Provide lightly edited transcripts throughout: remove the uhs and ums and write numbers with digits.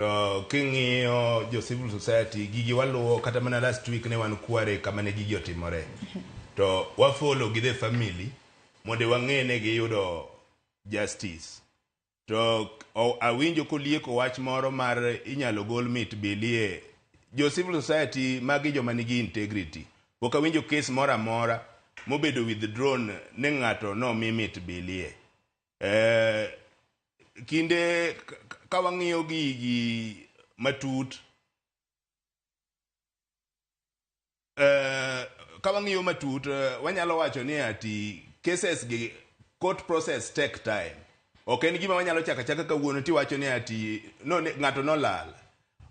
King'iyo jo civil society gigi waluwo kata mana last week ne wan kware kama ne gigi otimore. To wafollow gi the family mondo wang'e ne giyudo justice. To awinjo kolieko wach moro mar inyalo gol mit bilie jo civil society magi joma nigi integrity. Pok awinjo case moro amora mobedo withdrawn ne ng'ato no mi mit bilie. Kinde ka wang'iyo gigi matut wanyalo wacho ni ati cases gi court process take time. Ok en gima wanyalo chaka kawuono tiwacho ni ati no ng'ato nolal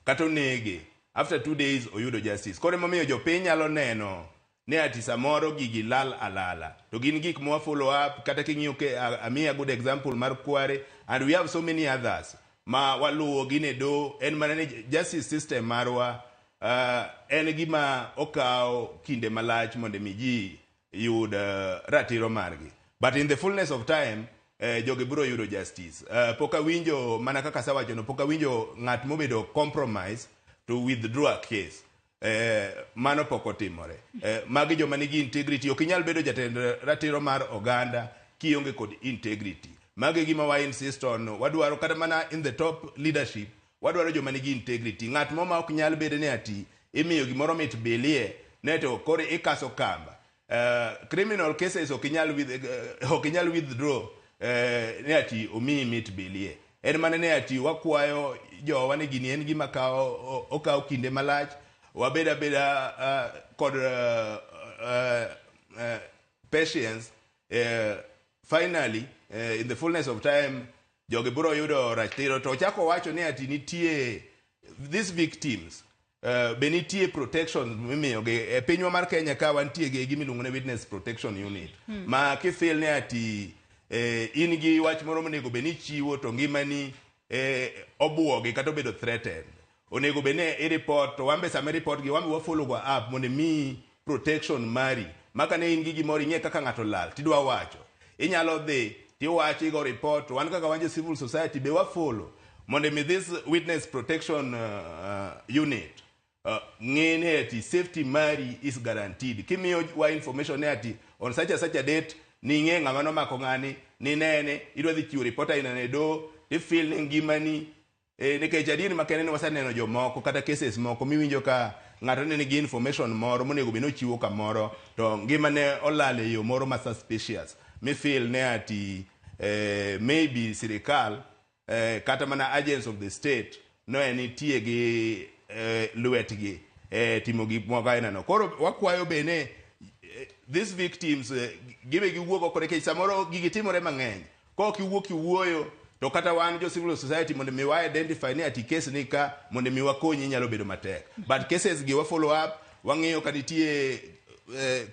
kata onege after 2 days oyudo justice. Koro emomiyo jopiny nyalo neno ni ati samoro gigi lal alala. To gin gik mo follow up kata king'iyo a good example mar Kware, and we have so many others ma waluwo gine do en mana ni justice system marwa en gima okawo kinde malach mondo mi ji yud ratiro margi. But in the fullness of time jogi biro yudo justice. Pok awinjo mana kaka sawacho no, pok awinjo ng'at mobedo compromise to withdraw a case. Mano pok otimore. Magi joma nigi integrity. Ok inyal bedo jatend ratiro mar oganda kionge kod integrity. Magi gima wa insist on. Wadwaro kata mana in the top leadership wadwaro joma nigi integrity. Ng'at mo ma ok nyal bedo ne ati imiyo gimoro mit bilie neto kore ikaso kamba. Criminal cases ok inyal withdraw ne ati omi mit bilie. En mana ne ati wakwayo jowa ni gini en gima okawo kinde malach. Wabeda kod patience. Finally, in the fullness of time, jogi biro yudo ratiro. To chako wacho ni ati nitie these victims be nitie protection mimiyo gi pinywa mar Kenya ka wantie gi gimiluongo ne witness protection unit. Ma kifil ne ati in gi wach moro monego be ni chiwo to ngimani obuogi kata obedo threatened. Onego bene report to wambe sama report gi wambe wa follow go up mondo mi protection mari maka ne in gi gimoro ing'e kaka ng'ato lal tidwa wacho inyalo dhi tiwacho igo report to wan kaka wanje civil society be wa follow mondo mi this witness protection unit ng'ene ati safety mari is guaranteed. Kimiyo wa information ne ati on such a date ni ng'e ng'ama no mako ng'ani ni nene idwa dhi chiwo report ina ne do ifil ni ngimani nikech adier makene ni wasaneno jomoko kata cases moko miwinjo ka ng'ato ne nigi information moro monego be nochiwo kamoro to ngimane olal e yo moro ma suspicious. Mi feel ne ati maybe sirikal kata mana agents of the state no enitie gi lwetgi timo gik moko ainano. Koro wakwayo bene these victims gibe giwuok kore kech samoro gigi timore mang'eny. Kok iwuoyo to kata wan jo civil society mondo mi wa identify ni ati case ni ka mondo mi wakonyi nyalo bedo matek. But cases gi wa follow up wang'iyo ka nitie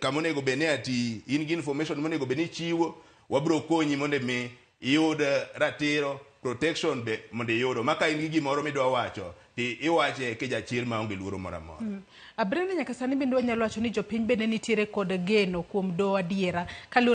kamonego bene ati in gi information monego bene chiwo wabro konyi mondo mi iyud ratiro protection be mondo iyudo maka in gi gimoro midwa wacho ti iwache ke jachir maonge luoro moro amora. Abrene nyaka sani bende wanyalo wacho ni jopiny bende nitiere kod geno kuom do adiera.